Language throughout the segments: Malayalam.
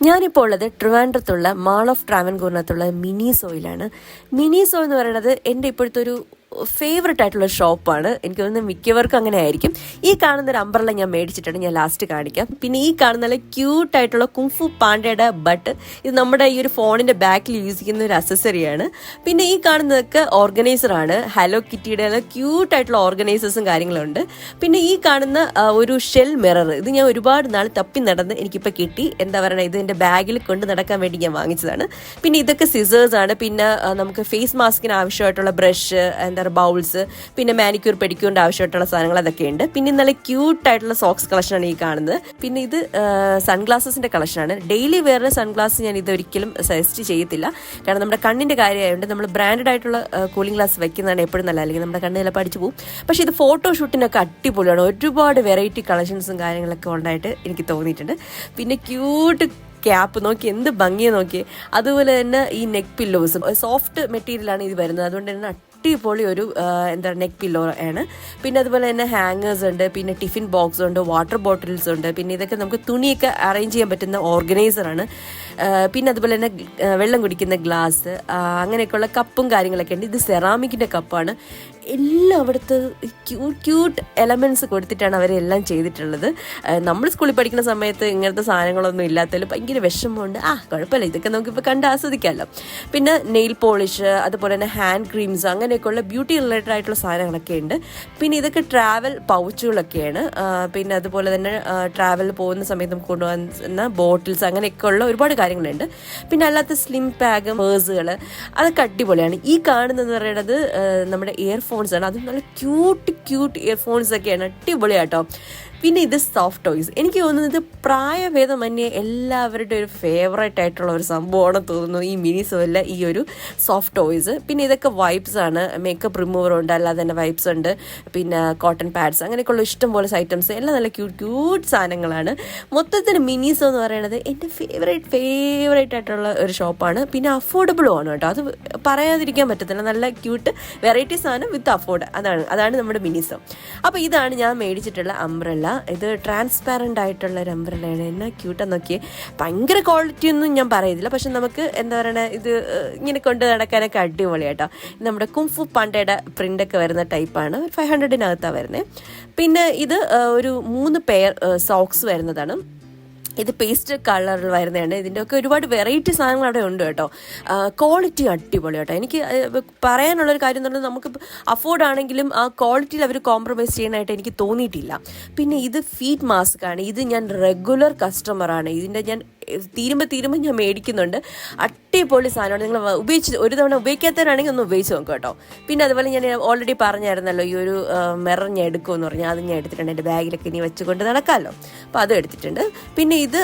ഞാനിപ്പോൾ ഉള്ളത് ട്രിവാൻഡ്രത്തുള്ള മാൾ ഓഫ് ട്രാവൻകൂറിനകത്തുള്ള മിനിസോയിലാണ്. മിനിസോ എന്ന് പറയുന്നത് എൻ്റെ ഇപ്പോഴത്തെ ഒരു ഫേവററ്റ് ആയിട്ടുള്ള ഷോപ്പാണ്. എനിക്ക് തോന്നുന്നു മിക്കവർക്കും അങ്ങനെ ആയിരിക്കും. ഈ കാണുന്ന ഒരു അംബ്രല്ല ഞാൻ മേടിച്ചിട്ടുണ്ട്, ഞാൻ ലാസ്റ്റ് കാണിക്കാം. പിന്നെ ഈ കാണുന്ന നല്ല ക്യൂട്ടായിട്ടുള്ള കുംഫു പാണ്ടയുടെ ബട്ട്, ഇത് നമ്മുടെ ഈ ഒരു ഫോണിൻ്റെ ബാക്കിൽ യൂസ് ചെയ്യുന്ന ഒരു അക്സസറിയാണ്. പിന്നെ ഈ കാണുന്നതൊക്കെ ഓർഗനൈസറാണ്, ഹലോ കിറ്റിയുടെ ക്യൂട്ടായിട്ടുള്ള ഓർഗനൈസേഴ്സും കാര്യങ്ങളുണ്ട്. പിന്നെ ഈ കാണുന്ന ഒരു ഷെൽ മിറർ, ഇത് ഞാൻ ഒരുപാട് നാൾ തപ്പി നടന്ന് എനിക്കിപ്പോൾ കിട്ടി. എന്താ പറയുക, ഇത് എൻ്റെ ബാഗിൽ കൊണ്ട് നടക്കാൻ വേണ്ടി ഞാൻ വാങ്ങിച്ചതാണ്. പിന്നെ ഇതൊക്കെ സിസേഴ്സാണ്. പിന്നെ നമുക്ക് ഫേസ് മാസ്കിന് ആവശ്യമായിട്ടുള്ള ബ്രഷ്, ബൗൾസ്, പിന്നെ മാനിക്യൂർ പെഡിക്യൂറിന്റെ ആവശ്യമായിട്ടുള്ള സാധനങ്ങൾ അതൊക്കെ ഉണ്ട്. പിന്നെ നല്ല ക്യൂട്ടായിട്ടുള്ള സോക്സ് കളക്ഷനാണ് ഈ കാണുന്നത്. പിന്നെ ഇത് സൺഗ്ലാസസിന്റെ കളക്ഷനാണ്. ഡെയിലി വെയറിന് സൺഗ്ലാസ് ഞാൻ ഇത് ഒരിക്കലും സജസ്റ്റ് ചെയ്യത്തില്ല, കാരണം നമ്മുടെ കണ്ണിന്റെ കാര്യമായതുകൊണ്ട് നമ്മൾ ബ്രാൻഡഡ് ആയിട്ടുള്ള കൂളിംഗ് ഗ്ലാസ് വെക്കുന്നതാണ് എപ്പോഴും നല്ല, അല്ലെങ്കിൽ നമ്മുടെ കണ്ണ് ചിലപ്പോൾ അടിച്ചു പോകും. പക്ഷെ ഇത് ഫോട്ടോഷൂട്ടിനൊക്കെ അടിപൊളിയാണ്. ഒരുപാട് വെറൈറ്റി കളക്ഷൻസും കാര്യങ്ങളൊക്കെ ഉണ്ടായിട്ട് എനിക്ക് തോന്നിയിട്ടുണ്ട്. പിന്നെ ക്യൂട്ട് ക്യാപ്പ് നോക്കി, എന്ത് ഭംഗിയെ നോക്കി. അതുപോലെ തന്നെ ഈ നെക്ക് പില്ലോസും സോഫ്റ്റ് മെറ്റീരിയലാണ് ഇത് വരുന്നത്, അതുകൊണ്ട് തന്നെ അടിപൊളി ഒരു നെക്ക് പില്ലോ ആണ്. പിന്നെ അതുപോലെ തന്നെ ഹാങ്ങേഴ്സ് ഉണ്ട്, പിന്നെ ടിഫിൻ ബോക്സ് ഉണ്ട്, വാട്ടർ ബോട്ടിൽസ് ഉണ്ട്. പിന്നെ ഇതൊക്കെ നമുക്ക് തുണിയൊക്കെ അറേഞ്ച് ചെയ്യാൻ പറ്റുന്ന ഓർഗനൈസറാണ്. പിന്നെ അതുപോലെ തന്നെ വെള്ളം കുടിക്കുന്ന ഗ്ലാസ്, അങ്ങനെയൊക്കെയുള്ള കപ്പും കാര്യങ്ങളൊക്കെ ഉണ്ട്. ഇത് സെറാമിക്കിൻ്റെ കപ്പാണ്. എല്ലാം അവിടുത്തെ ക്യൂട്ട് എലമെൻറ്റ്സ് കൊടുത്തിട്ടാണ് അവരെല്ലാം ചെയ്തിട്ടുള്ളത്. നമ്മൾ സ്കൂളിൽ പഠിക്കുന്ന സമയത്ത് ഇങ്ങനത്തെ സാധനങ്ങളൊന്നും ഇല്ലാത്തതിൽ ഭയങ്കര വിഷമമുണ്ട്. കുഴപ്പമില്ല, ഇതൊക്കെ നമുക്കിപ്പോൾ കണ്ട് ആസ്വദിക്കാമല്ലോ. പിന്നെ നെയിൽ പോളിഷ്, അതുപോലെ തന്നെ ഹാൻഡ് ക്രീംസ്, അങ്ങനെയൊക്കെയുള്ള ബ്യൂട്ടി റിലേറ്റഡ് ആയിട്ടുള്ള സാധനങ്ങളൊക്കെ ഉണ്ട്. പിന്നെ ഇതൊക്കെ ട്രാവൽ പൗച്ചുകളൊക്കെയാണ്. പിന്നെ അതുപോലെ തന്നെ ട്രാവൽ പോകുന്ന സമയത്ത് നമുക്ക് കൊണ്ടുപോകുന്ന ബോട്ടിൽസ്, അങ്ങനെയൊക്കെയുള്ള ഒരുപാട് കാര്യങ്ങളുണ്ട്. പിന്നെ അല്ലാത്ത സ്ലിം ബാഗ്, പേഴ്സുകൾ, അതൊക്കെ അടിപൊളിയാണ്. ഈ കാണുന്നതെന്ന് പറയുന്നത് നമ്മുടെ ഇയർഫോൺസ് ആണ്. അതും നല്ല ക്യൂട്ട് ഇയർഫോൺസ് ഒക്കെയാണ്, അടിപൊളിയാട്ടോ. പിന്നെ ഇത് സോഫ്റ്റ് ടോയ്സ്. എനിക്ക് തോന്നുന്നത് പ്രായഭേദമന്യേ എല്ലാവരുടെ ഒരു ഫേവറേറ്റ് ആയിട്ടുള്ള ഒരു സംഭവമാണ് തോന്നുന്നു ഈ മിനിസോയിലെ ഈ ഒരു സോഫ്റ്റ് ടോയ്സ്. പിന്നെ ഇതൊക്കെ വൈപ്സ് ആണ്, മേക്കപ്പ് റിമൂവർ ഉണ്ട്, അല്ലാതെ തന്നെ വൈപ്സ് ഉണ്ട്, പിന്നെ കോട്ടൺ പാഡ്സ്, അങ്ങനെയൊക്കെയുള്ള ഇഷ്ടംപോലെ ഐറ്റംസ് എല്ലാം നല്ല ക്യൂട്ട് സാധനങ്ങളാണ്. മൊത്തത്തിൽ മിനിസോ എന്ന് പറയുന്നത് എൻ്റെ ഫേവറേറ്റ് ആയിട്ടുള്ള ഒരു ഷോപ്പാണ്. പിന്നെ അഫോർഡബിളും ആണ് കേട്ടോ, അത് പറയാതിരിക്കാൻ പറ്റത്തില്ല. നല്ല ക്യൂട്ട് വെറൈറ്റി സാധനം വിത്ത് അഫോർഡ്, അതാണ് നമ്മുടെ മിനിസോ. അപ്പോൾ ഇതാണ് ഞാൻ മേടിച്ചിട്ടുള്ള അംബ്രല്ല. ഇത് ട്രാൻസ്പാരൻ്റ് ആയിട്ടുള്ള ഒരു അംബ്രല്ലയാണ്. എന്നാ ക്യൂട്ടാന്ന് നോക്കിയേ. ഭയങ്കര ക്വാളിറ്റി ഒന്നും ഞാൻ പറയുന്നില്ല, പക്ഷെ നമുക്ക് എന്താ പറയുക, ഇത് ഇങ്ങനെ കൊണ്ട് നടക്കാനൊക്കെ അടിപൊളിയാട്ടോ. നമ്മുടെ കുംഫു പാണ്ടയുടെ പ്രിൻ്റൊക്കെ വരുന്ന ടൈപ്പാണ്. 500-നകത്താണ് വരുന്നത്. പിന്നെ ഇത് ഒരു 3 പെയർ സോക്സ് വരുന്നതാണ്. ഇത് പേസ്റ്റ് കളറിൽ വരുന്നതാണ്. ഇതിൻ്റെയൊക്കെ ഒരുപാട് വെറൈറ്റി സാധനങ്ങൾ അവിടെ ഉണ്ട് കേട്ടോ. ക്വാളിറ്റി അടിപൊളി കേട്ടോ. എനിക്ക് പറയാനുള്ളൊരു കാര്യം എന്ന് പറഞ്ഞാൽ, നമുക്ക് അഫോർഡ് ആണെങ്കിലും ആ ക്വാളിറ്റിയിൽ അവർ കോംപ്രമൈസ് ചെയ്യാനായിട്ട് എനിക്ക് തോന്നിയിട്ടില്ല. പിന്നെ ഇത് ഫീറ്റ് മാസ്ക് ആണ്. ഇത് ഞാൻ റെഗുലർ കസ്റ്റമറാണ്. ഇതിൻ്റെ ഞാൻ തീരുമ്പോൾ ഞാൻ മേടിക്കുന്നുണ്ട്. അടിപൊളി സാധനമാണ്. നിങ്ങൾ ഒരു തവണ ഉപയോഗിക്കാത്തവരാണെങ്കിൽ ഒന്ന് ഉപയോഗിച്ച് നോക്കുക കേട്ടോ. പിന്നെ അതുപോലെ ഞാൻ ഓൾറെഡി പറഞ്ഞായിരുന്നല്ലോ, ഈ ഒരു മിറർ ഞാൻ എടുക്കുമെന്ന് പറഞ്ഞാൽ അത് ഞാൻ എടുത്തിട്ടുണ്ട്. എൻ്റെ ബാഗിലൊക്കെ ഇനി വെച്ചുകൊണ്ട് നടക്കാമല്ലോ, അപ്പോൾ അത് എടുത്തിട്ടുണ്ട്. പിന്നെ ഇത്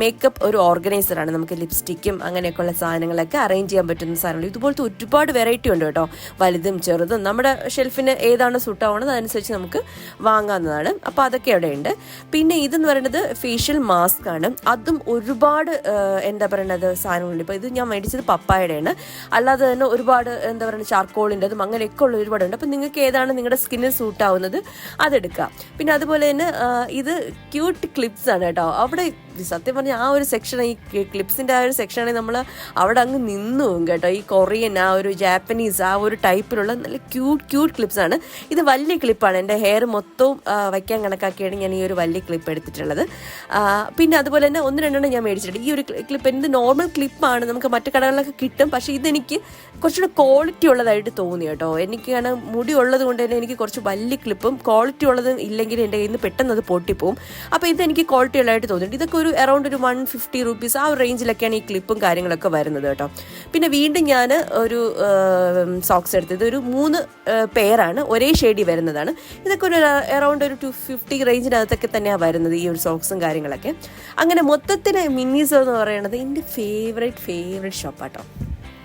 മേക്കപ്പ് ഒരു ഓർഗനൈസറാണ്. നമുക്ക് ലിപ്സ്റ്റിക്കും അങ്ങനെയൊക്കെയുള്ള സാധനങ്ങളൊക്കെ അറേഞ്ച് ചെയ്യാൻ പറ്റുന്ന സാധനങ്ങൾ. ഇതുപോലത്തെ ഒരുപാട് വെറൈറ്റി ഉണ്ട് കേട്ടോ, വലുതും ചെറുതും. നമ്മുടെ ഷെൽഫിന് ഏതാണ് സൂട്ടാവുന്നത് അതനുസരിച്ച് നമുക്ക് വാങ്ങാവുന്നതാണ്. അപ്പോൾ അതൊക്കെ അവിടെ ഉണ്ട്. പിന്നെ ഇതെന്ന് പറയുന്നത് ഫേഷ്യൽ മാസ്ക് ആണ്. അതും ഒരുപാട് എന്താ പറയുന്നത് സാധനങ്ങളുണ്ട്. ഇപ്പോൾ ഇത് ഞാൻ മേടിച്ചത് പപ്പായയുടെയാണ്. അല്ലാതെ തന്നെ ഒരുപാട് എന്താ പറയുക ചാർക്കോളിൻ്റെതും അങ്ങനെയൊക്കെ ഉള്ള ഒരുപാടുണ്ട്. അപ്പം നിങ്ങൾക്ക് ഏതാണ് നിങ്ങളുടെ സ്കിന്നിന് സൂട്ടാവുന്നത് അതെടുക്കുക. പിന്നെ അതുപോലെ തന്നെ ഇത് ക്യൂട്ട് ക്ലിപ്സ് ആണ് കേട്ടോ. അവിടെ സത്യം പറഞ്ഞാൽ ആ ഒരു സെക്ഷൻ, ഈ ക്ലിപ്സിൻ്റെ ആ ഒരു സെക്ഷനാണെങ്കിൽ നമ്മൾ അവിടെ അങ്ങ് നിന്നു പോകും കേട്ടോ. ഈ കൊറിയൻ, ആ ഒരു ജാപ്പനീസ്, ആ ഒരു ടൈപ്പിലുള്ള നല്ല ക്യൂട്ട് ക്ലിപ്സ് ആണ്. ഇത് വലിയ ക്ലിപ്പാണ്. എൻ്റെ ഹെയർ മൊത്തവും വയ്ക്കാൻ കണക്കാക്കിയാണ് ഞാൻ ഈ ഒരു വലിയ ക്ലിപ്പ് എടുത്തിട്ടുള്ളത്. പിന്നെ അതുപോലെ തന്നെ 1-2 ഞാൻ മേടിച്ചിട്ടുണ്ട്. ഈ ഒരു ക്ലിപ്പ് എന്ത് നോർമൽ ക്ലിപ്പാണ്, നമുക്ക് മറ്റു കടകളിലൊക്കെ കിട്ടും. പക്ഷേ ഇതെനിക്ക് കുറച്ചുകൂടെ ക്വാളിറ്റി ഉള്ളതായിട്ട് തോന്നി കേട്ടോ. എനിക്കാണ് മുടി ഉള്ളത് കൊണ്ട് തന്നെ എനിക്ക് കുറച്ച് വലിയ ക്ലിപ്പും ക്വാളിറ്റി ഉള്ളത് ഇല്ലെങ്കിൽ എൻ്റെ കയ്യിൽ നിന്ന് പെട്ടെന്ന് അത് പൊട്ടിപ്പോവും. അപ്പോൾ ഇതെനിക്ക് ക്വാളിറ്റി ഉള്ളതായിട്ട് തോന്നിയിട്ടുണ്ട്. ഇതൊക്കെ അറൗണ്ട് ഒരു 150 rupees ആ ഒരു റേഞ്ചിലൊക്കെയാണ് ഈ ക്ലിപ്പും കാര്യങ്ങളൊക്കെ വരുന്നത് കേട്ടോ. പിന്നെ വീണ്ടും ഞാൻ ഒരു സോക്സ് എടുത്തത് ഒരു 3 പെയറാണ്, ഒരേ ഷെയ്ഡിൽ വരുന്നതാണ്. ഇതൊക്കെ ഒരു അറൗണ്ട് ഒരു 250 റേഞ്ചിനകത്തൊക്കെ തന്നെയാണ് വരുന്നത് ഈ ഒരു സോക്സും കാര്യങ്ങളൊക്കെ. അങ്ങനെ മൊത്തത്തിൽ മിനിസോ എന്ന് പറയുന്നത് എൻ്റെ ഫേവറേറ്റ് ഷോപ്പാട്ടോ.